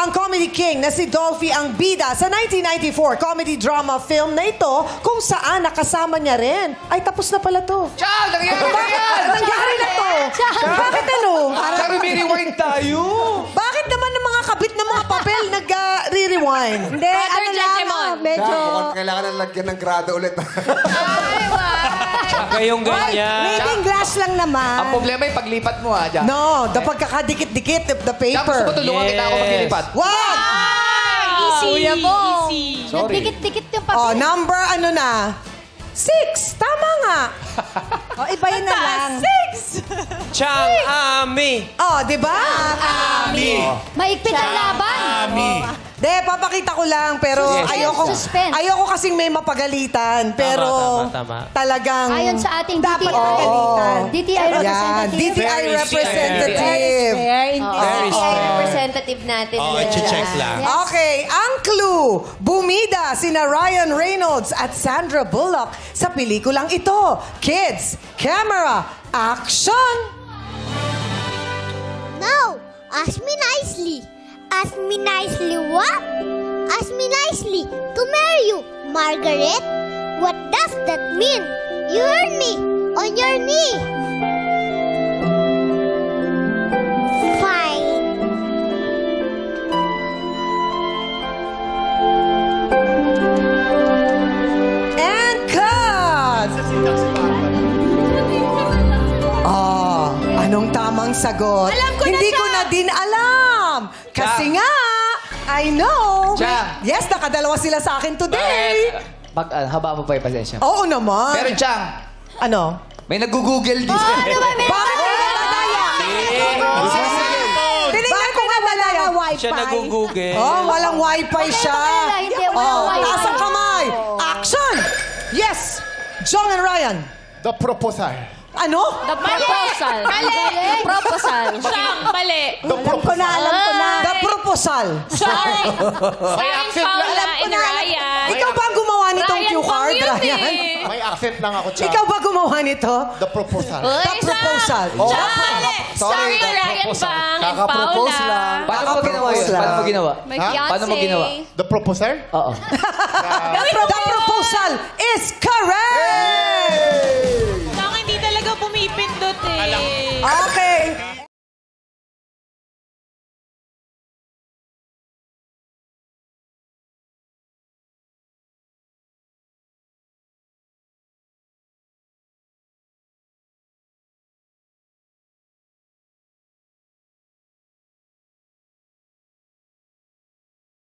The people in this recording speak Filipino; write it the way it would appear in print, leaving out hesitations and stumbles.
ang comedy king na si Dolphy ang bida sa 1994 comedy drama film na ito kung saan nakasama niya rin. Ay, tapos na pala to. Chang! Nangyari na yan! Nangyari na to. Bakit ano? Chang, rewind tayo. Bakit naman ng mga kabit ng mga papel nag-re-rewind? Hindi, ano lang, medyo... Mukhang kailangan na lagyan ng grado ulit. Ay, Kayong ganyan. reading glass lang naman. Ang problema yung paglipat mo, ha, Chang. No, the pagkakadikit-dikit of the Chang, gusto paper. ko tulungan kita ako maglilipat. Wag! Easy. Kuya mo. Sorry. Nagdikit-dikit yung papel. Oh, number ano na? 6. Tama nga. Oh, iba yun na lang. 6. Chang Ami. Oh, di ba? Maigpit ang laban. De, papakita ko lang, pero Suspense. ayoko kasing may mapagalitan. Pero tama. talagang Ayon sa ating dapat DTI. pagalitan. DTI Yan, representative. DTI Very representative. Very fair. Representative natin. Oh, i-check lang. Okay, ang clue. Bumida sina Ryan Reynolds at Sandra Bullock sa pelikulang ito. Kids, camera, action! No! Ask me nicely. Ask me nicely what? Ask me nicely to marry you, Margaret. What does that mean? You heard me. On your knee. Fine. And cut! Oh, anong tamang sagot? Alam ko na Hindi siya! ko na din alam. Kasi nga, I know. Siya. Yes, nakadalawa sila sa akin today. Haba mo pa yung pasensya. Oo naman. Pero, Chang, Ano? may nag-google dito. Bakit ko nga malaya? Bakit ko nga malaya? Siya nag-google. Oh, walang wifi siya. Hindi, walang wifi. Taas ang kamay. Action! Yes! Jong and Ryan. The proposal. Ano? The proposal. Mali. The proposal. Siyang, mali. Alam ko na, alam ko na. The proposal. Sorry. Ryan Paula and Ryan. Ikaw ba ang gumawa nitong Ryan cue card, Pang yun Ryan? eh. May accent lang ako, Chang. Ikaw ba gumawa nito? The proposal. The proposal. Siyang, mali. Sorry, Ryan Bang and Kaka-propose Paula. lang. Paano mo ginawa yun? Paano mo ginawa? May Ha? fiancé. Paano mo ginawa? The proposal? Oo. The proposal is correct! Siyang, hindi talaga pumipindot eh. Okay.